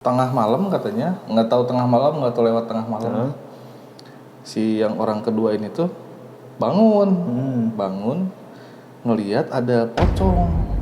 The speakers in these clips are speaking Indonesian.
Tengah malam katanya, nggak tahu tengah malam, nggak tahu lewat tengah malam. Si yang orang kedua ini tuh bangun, ngelihat ada pocong.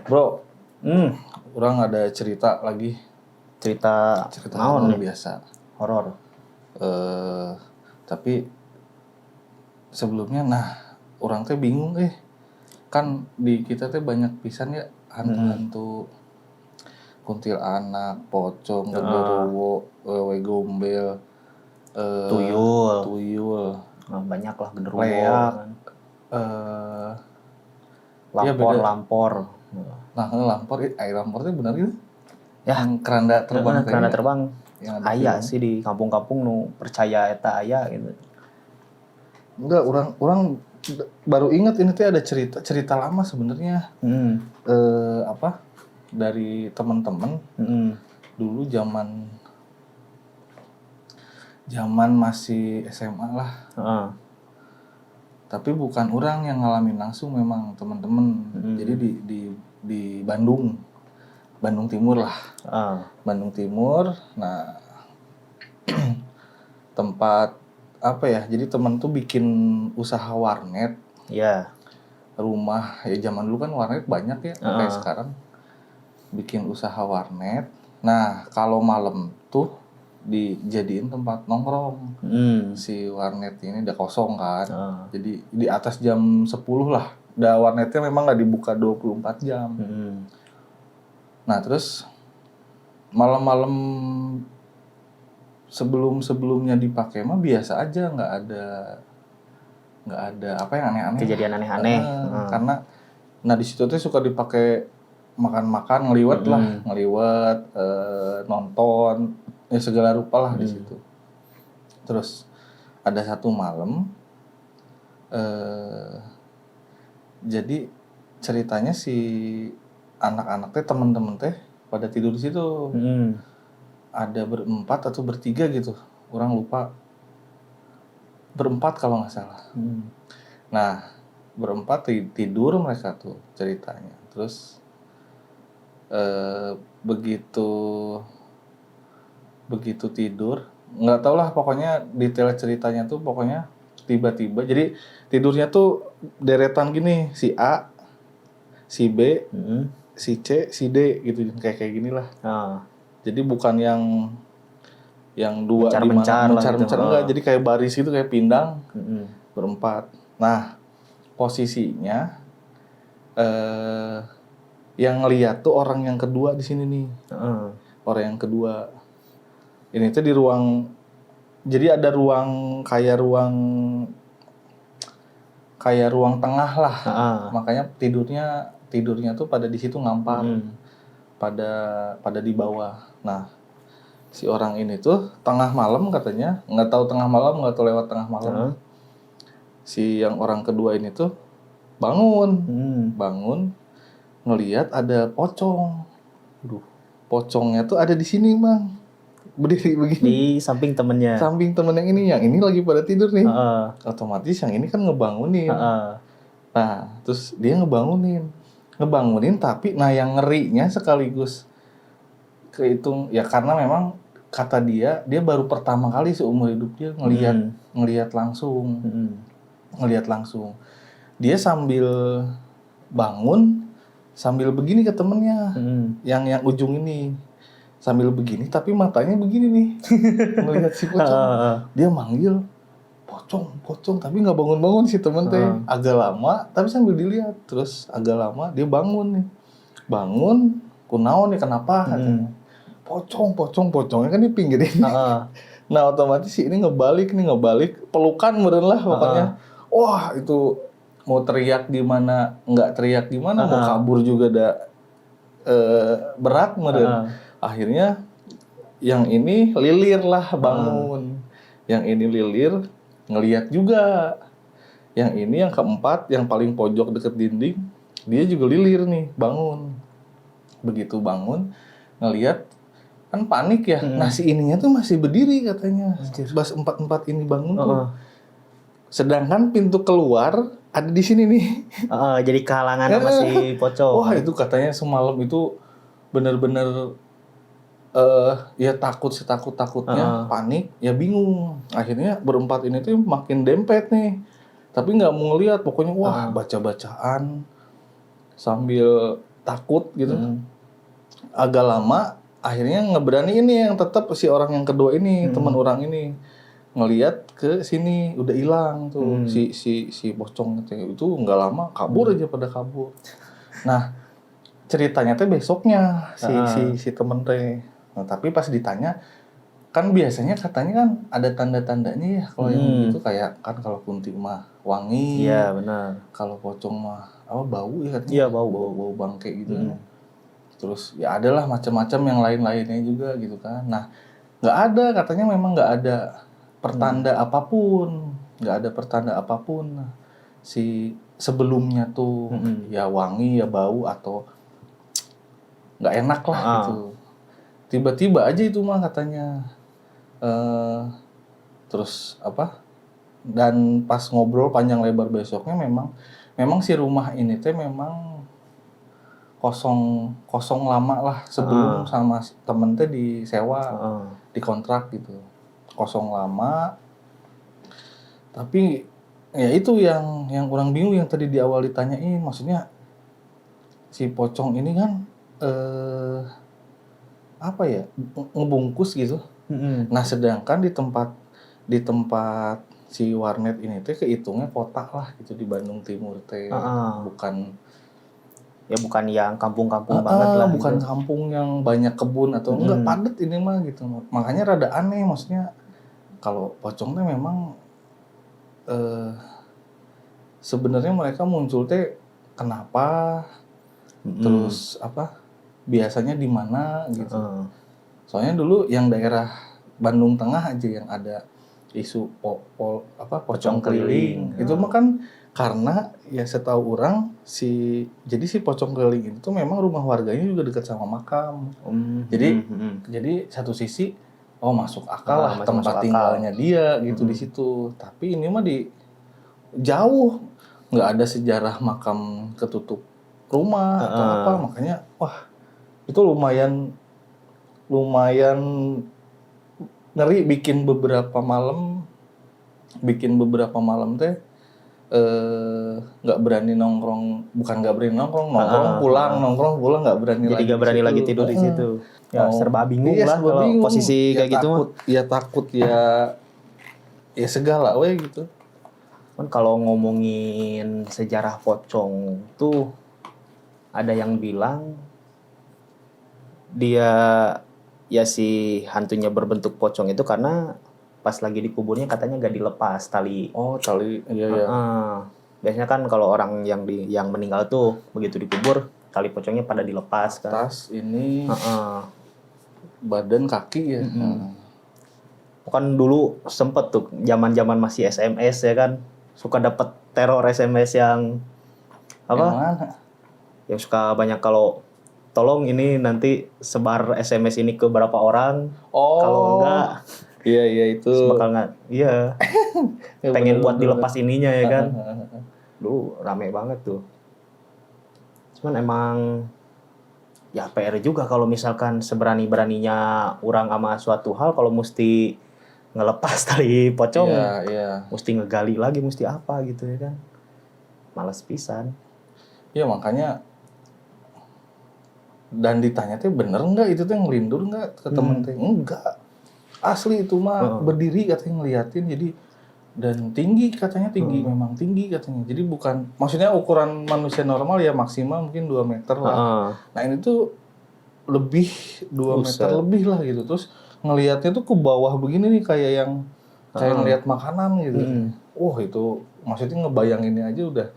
Bro, orang ada cerita lagi. Cerita naon biasa. Horor. Tapi sebelumnya, orang teh bingung kan di kita teh banyak pisan ya hantu-hantu, kuntilanak, pocong, genderuwo, wewe gombel, tuyul, Banyak lah genderuwo, leak, lampor. Lampor itu benar gitu? Ya, yang keranda terbang. Keranda terbang. Aya film. sih di kampung-kampung nu percaya eta aya gitu. Enggak, orang baru ingat ini tuh ada cerita lama sebenarnya. Dari teman-teman dulu zaman masih SMA lah. Tapi bukan orang yang ngalamin langsung, memang teman-teman. Jadi di Bandung Timur lah. Bandung Timur. Nah, tempat apa ya? Jadi teman tuh bikin usaha warnet. Iya. Rumah ya, zaman dulu kan warnet banyak ya, kayak sekarang. Bikin usaha warnet. Nah, kalau malam tuh dijadiin tempat nongkrong. Si warnet ini udah kosong kan. Jadi di atas jam 10 lah. Warnetnya memang nggak dibuka 24 jam. Nah, terus malam-malam sebelumnya dipakai mah biasa aja, nggak ada apa yang aneh-aneh. Kejadian aneh-aneh. Karena di situ tuh suka dipakai makan-makan, ngeliwet, nonton, ya segala rupa lah di situ. Terus ada satu malam, jadi ceritanya si anak-anak teh, temen-temen teh pada tidur di situ. Ada berempat atau bertiga gitu, orang lupa. Berempat kalau nggak salah. Nah, berempat tidur mereka tuh ceritanya. Terus begitu tidur, nggak tau lah pokoknya detail ceritanya tuh, pokoknya tiba-tiba jadi tidurnya tuh deretan gini, si A, si B, si C, si D gitu, kayak gini lah. Jadi bukan yang dua di mana mencar enggak, jadi kayak baris gitu, kayak pindang. Berempat. Nah, posisinya yang ngeliat tuh orang yang kedua di sini nih. Orang yang kedua. Ini tuh di ruang, jadi ada ruang kayak ruang tengah lah. Makanya tidurnya tuh pada di situ ngampar. Pada di bawah. Nah, si orang ini tuh tengah malam katanya, nggak tahu tengah malam, nggak tahu lewat tengah malam. Si yang orang kedua ini tuh bangun, ngelihat ada pocong. Pocongnya tuh ada di sini, Bang. Berdiri begini. Di samping temennya. Samping temen yang ini lagi pada tidur nih. Otomatis yang ini kan ngebangunin. Nah, terus dia ngebangunin, tapi yang ngerinya sekaligus kehitung ya, karena memang kata dia baru pertama kali seumur hidup dia ngelihat langsung. Dia sambil bangun, sambil begini ke temennya, yang ujung ini, sambil begini tapi matanya begini nih, melihat si pocong. Dia manggil pocong tapi nggak bangun si temen teh. Agak lama tapi sambil dilihat, terus agak lama dia bangun, kunaon nih, kenapa katanya. Pocongnya kan di pinggirin. Nah, otomatis si ini ngebalik pelukan meren lah pokoknya. Wah, itu mau teriak gimana, nggak teriak gimana, mau kabur juga berat meren. Akhirnya yang ini lilir lah bangun. Yang ini lilir ngelihat juga. Yang ini yang keempat yang paling pojok deket dinding dia juga lilir nih bangun. Begitu bangun ngelihat kan panik ya. Nah si ininya tuh masih berdiri katanya. Pas empat ini bangun tuh. Sedangkan pintu keluar ada di sini nih. Jadi kehalangan sama si pocong. Wah itu katanya semalam itu bener-bener ya takut setakut-takutnya, panik, ya bingung. Akhirnya berempat ini tuh makin dempet nih. Tapi nggak mau ngeliat, pokoknya wah baca-bacaan sambil takut gitu. Agak lama, akhirnya ngeberani ini yang tetap si orang yang kedua ini, teman orang ini ngeliat ke sini udah hilang tuh si pocong itu nggak lama kabur aja pada kabur. Nah ceritanya teh besoknya si temen teh. Nah, tapi pas ditanya kan biasanya katanya kan ada tanda-tandanya ya kalau yang gitu kayak kan kalau kunti mah wangi. Iya benar. Kalau pocong mah apa bau ya katanya. Iya bau bangke gitu. Terus ya adalah macam-macam yang lain-lainnya juga gitu kan. Nah nggak ada katanya memang nggak ada pertanda apapun, nggak ada pertanda apapun. Nah, si sebelumnya tuh ya wangi ya bau atau nggak enak lah gitu. Tiba-tiba aja itu mah katanya. Terus apa? Dan pas ngobrol panjang lebar besoknya memang si rumah ini teh memang kosong lama lah sebelum sama temen teh disewa, dikontrak gitu. Kosong lama. Tapi ya itu yang kurang bingung yang tadi di awal ditanyain, maksudnya si pocong ini kan apa ya ngebungkus gitu. Nah sedangkan di tempat si warnet ini teh kehitungnya kota lah gitu di Bandung Timur teh, bukan yang kampung-kampung banget lah. Bukan gitu. Kampung yang banyak kebun atau enggak padat ini mah gitu. Makanya rada aneh maksudnya kalau pocong teh memang sebenarnya mereka muncul teh kenapa, terus apa biasanya di mana gitu. Soalnya dulu yang daerah Bandung Tengah aja yang ada isu pocong keliling. Itu mah kan karena ya setahu orang jadi si pocong keliling itu memang rumah warganya juga dekat sama makam. Jadi satu sisi masuk akal lah tempat tinggalnya dia gitu di situ. Tapi ini mah jauh nggak ada sejarah makam ketutup rumah atau apa, makanya wah itu lumayan ngeri. Bikin beberapa malam teh nggak berani nongkrong, nongkrong pulang nggak berani. Jadi nggak berani lagi tidur di situ. Ya serba bingung lah kalau posisi ya, kayak gitu mah. Ya takut ya segala gitu. Kan kalau ngomongin sejarah pocong tuh ada yang bilang dia ya si hantunya berbentuk pocong itu karena pas lagi dikuburnya katanya gak dilepas tali. Tali, iya. Biasanya kan kalau orang yang meninggal tuh begitu dikubur tali pocongnya pada dilepas kan. Tas ini, badan kaki ya. Kan dulu sempet tuh zaman masih SMS ya kan, suka dapat teror SMS yang apa? Yang mana? Yang suka banyak kalau tolong ini nanti sebar SMS ini ke berapa orang. Kalau enggak iya itu bakal nggak pengen buat dilepas ininya ya kan. Dulu rame banget tuh. Cuman emang ya PR juga kalau misalkan seberani-beraninya orang sama suatu hal kalau mesti ngelepas tali pocong. Mesti ngegali lagi, mesti apa gitu ya kan. Males pisan. Iya makanya. Dan ditanya tuh bener nggak itu tuh ngelindur nggak ke temen teh? Enggak, asli itu mah berdiri katanya ngeliatin. Jadi dan tinggi katanya memang tinggi katanya. Jadi bukan maksudnya ukuran manusia normal ya maksimal mungkin 2 meter lah. Nah ini tuh lebih 2 meter lebih lah gitu. Terus ngelihatnya tuh ke bawah begini nih kayak ngelihat makanan gitu. Wah itu maksudnya ngebayanginnya aja udah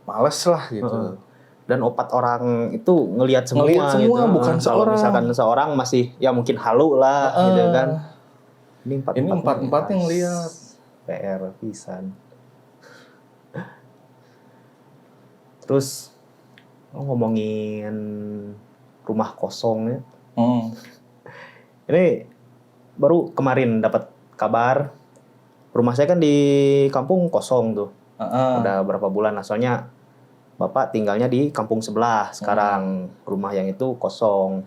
males lah gitu. Dan 4 orang itu ngelihat semua, Ngelihat semua, gitu. bukan Kalau seorang. misalkan seorang masih ya mungkin halu lah gitu kan. Ini empat yang ngelihat. PR pisan. Terus ngomongin rumah kosong ya. Ini baru kemarin dapat kabar rumah saya kan di kampung kosong tuh. Udah berapa bulan lah, soalnya bapak tinggalnya di kampung sebelah sekarang. Rumah yang itu kosong.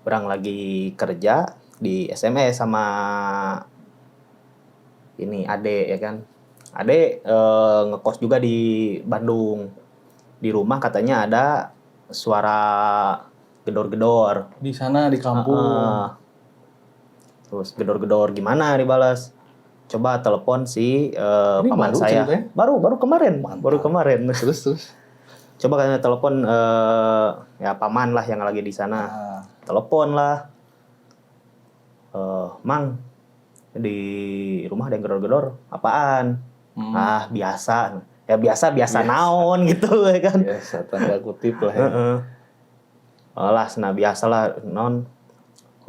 Orang lagi kerja di SMS sama ini Ade ya kan. Ade ngekos juga di Bandung. Di rumah katanya ada suara gedor-gedor. Di sana di kampung. Terus gedor-gedor gimana dibalas? Coba telepon si paman saya. Ceritanya? Baru kemarin. Mantap. Baru kemarin. Terus. Coba katanya telepon ya paman lah yang lagi di sana. Telepon lah. Mang, di rumah ada yang gedor-gedor. Apaan? Biasa. Ya biasa naon gitu ya kan. Biasa tanda kutip lah ya. Nah biasalah non.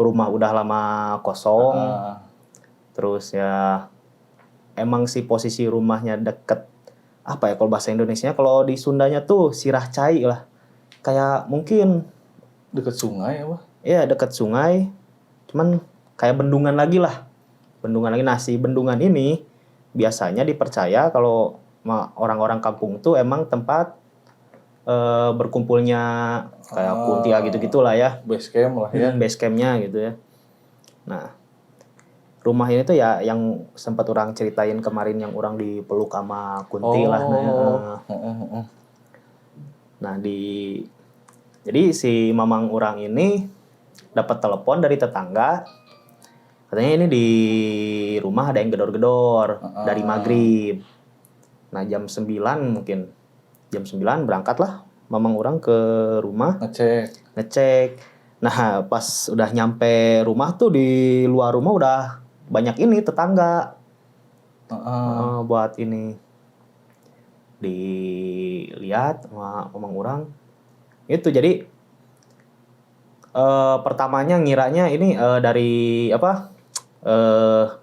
Rumah udah lama kosong. Terus ya emang sih posisi rumahnya deket apa ya kalau bahasa Indonesianya, kalau di Sundanya tuh sirah cai lah. Kayak mungkin deket sungai apa? Iya, deket sungai. Cuman kayak bendungan lagi lah. Bendungan lagi. Nah, si bendungan ini biasanya dipercaya kalau orang-orang kampung tuh emang tempat berkumpulnya kayak kuntia gitu-gitulah ya. Base camp lah ya. Base campnya gitu ya. Nah, rumah ini tuh ya yang sempat orang ceritain kemarin yang orang dipeluk sama kunti lah. Nah, jadi si mamang orang ini dapat telepon dari tetangga. Katanya ini di rumah ada yang gedor-gedor dari maghrib. Nah, jam 9 mungkin. Jam 9 berangkatlah mamang orang ke rumah. Ngecek. Nah, pas udah nyampe rumah tuh di luar rumah udah banyak ini tetangga. Buat ini. Dilihat sama mamang orang. Itu jadi pertamanya ngiranya ini dari apa?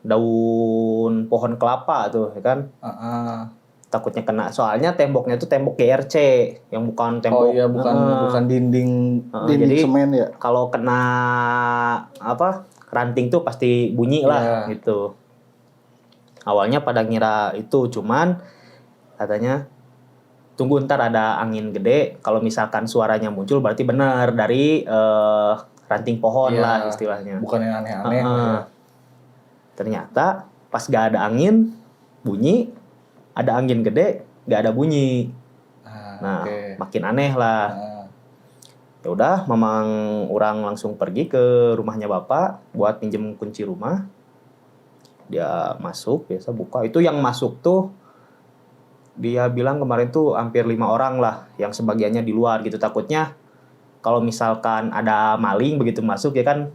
Daun pohon kelapa tuh ya kan. Takutnya kena, soalnya temboknya itu tembok GRC yang bukan tembok. Bukan dinding jadi, semen ya. Kalau kena apa ranting tuh pasti bunyi lah gitu. Awalnya pada ngira itu, cuman katanya tunggu ntar ada angin gede, kalau misalkan suaranya muncul berarti benar dari ranting pohon lah istilahnya. Bukan yang aneh-aneh. Ternyata pas gak ada angin bunyi, ada angin gede gak ada bunyi. Makin aneh lah. Ya udah, mamang orang langsung pergi ke rumahnya bapak buat pinjem kunci rumah. Dia masuk, biasa buka. Itu yang masuk tuh dia bilang kemarin tuh hampir 5 orang lah, yang sebagiannya di luar gitu. Takutnya kalau misalkan ada maling begitu masuk ya kan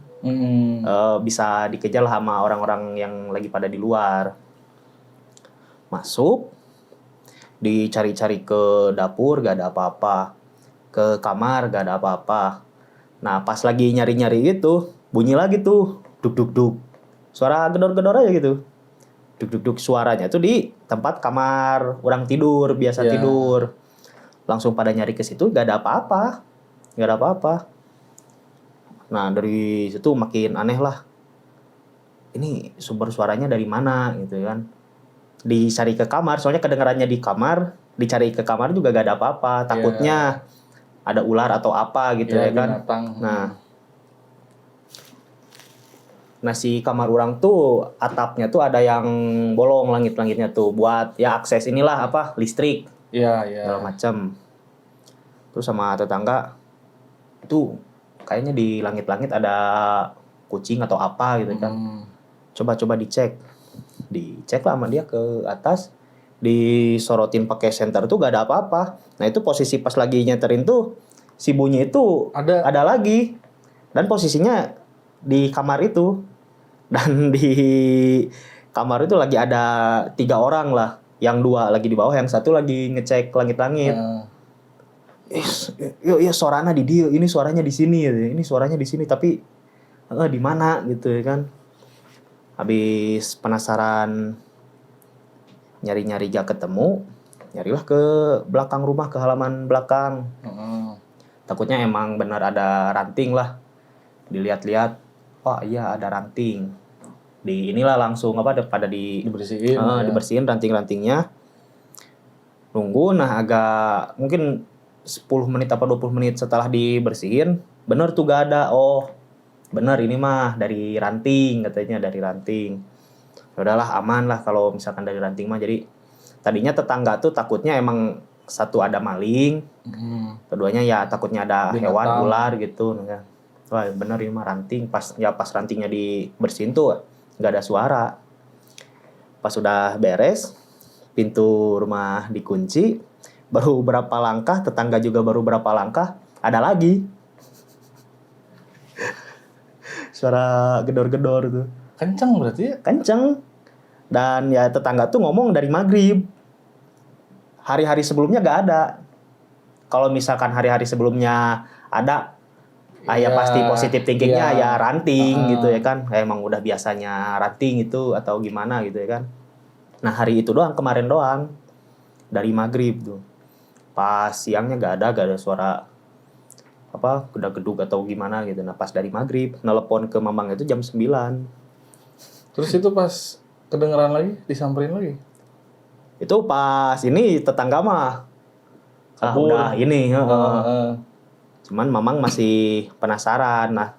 bisa dikejar lah sama orang-orang yang lagi pada di luar. Masuk, dicari-cari ke dapur gak ada apa-apa, ke kamar gak ada apa-apa. Nah pas lagi nyari-nyari gitu bunyi lagi tuh duk-duk-duk, suara gedor-gedor aja gitu, duk-duk-duk. Suaranya tuh di tempat kamar orang tidur, biasa tidur. Langsung pada nyari ke situ gak ada apa-apa. Nah dari situ makin aneh lah, ini sumber suaranya dari mana gitu kan. Dicari ke kamar, soalnya kedengarannya di kamar, dicari ke kamar juga gak ada apa-apa. Takutnya ada ular atau apa gitu ya kan. Binatang. Nah si kamar orang tuh atapnya tuh ada yang bolong, langit-langitnya tuh buat ya akses inilah apa listrik. Segala macam. Terus sama tetangga itu kayaknya di langit-langit ada kucing atau apa gitu kan. Coba dicek lah sama dia ke atas, disorotin pakai senter tuh gak ada apa-apa. Nah itu posisi pas lagi nyeterin tuh si bunyi itu ada lagi, dan posisinya di kamar itu. Dan di kamar itu lagi ada 3 orang lah, yang 2 lagi di bawah, yang 1 lagi ngecek langit-langit. Yuk suaranya di dia, ini suaranya di sini, ini suaranya di sini, tapi di mana gitu ya kan. Habis penasaran nyari-nyari gak ketemu, nyarilah ke belakang rumah, ke halaman belakang. Takutnya emang benar ada ranting lah. Dilihat-lihat, oh iya ada ranting. Inilah langsung pada dibersihin. Dibersihin ranting-rantingnya. Nunggu, nah agak mungkin 10 menit apa 20 menit setelah dibersihin, bener tuh gak ada. Oh, bener ini mah dari ranting, katanya dari ranting. Udahlah aman lah kalau misalkan dari ranting mah. Jadi tadinya tetangga tuh takutnya emang satu ada maling, keduanya ya takutnya ada hewan ular gitu. Wah bener ini mah ranting. Pas rantingnya dibersihin tuh nggak ada suara. Pas sudah beres, pintu rumah dikunci, baru berapa langkah, tetangga juga baru berapa langkah, ada lagi suara gedor-gedor tuh. Kenceng berarti ya? Kenceng. Dan ya tetangga tuh ngomong dari maghrib. Hari-hari sebelumnya gak ada. Kalau misalkan hari-hari sebelumnya ada, ya pasti positif thinkingnya ya ranting gitu ya kan. Emang udah biasanya ranting itu atau gimana gitu ya kan. Nah hari itu doang, kemarin doang. Dari maghrib tuh. Pas siangnya gak ada suara gedug-gedug atau gimana gitu. Nah pas dari maghrib, nelpon ke mamang itu jam 9. Terus itu pas kedengeran lagi, disamperin lagi? Itu pas ini tetangga mah udah ini. Cuman mamang masih penasaran. Nah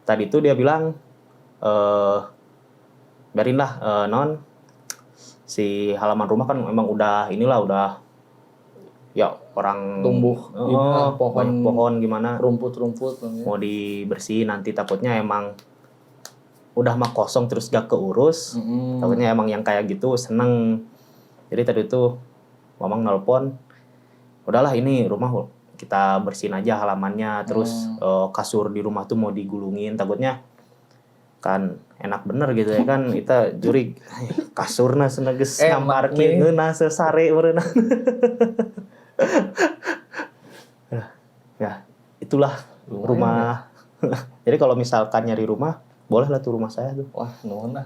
tadi tuh dia bilang biarin lah non, si halaman rumah kan memang udah ya orang tumbuh pohon gimana, rumput mau dibersihin nanti, takutnya emang udah mah kosong terus gak keurus. Takutnya emang yang kayak gitu seneng. Jadi tadi tuh mamang nelpon, udahlah ini rumah kita bersihin aja halamannya, terus kasur di rumah tuh mau digulungin, takutnya kan enak bener gitu ya kan, kita jurig kasurna seneges ngamparkeun ngeuna sesare meureunna. Ya, itulah rumah. Jadi kalau misalkan nyari rumah, boleh lah tuh rumah saya tuh. Wah, nuhun lah.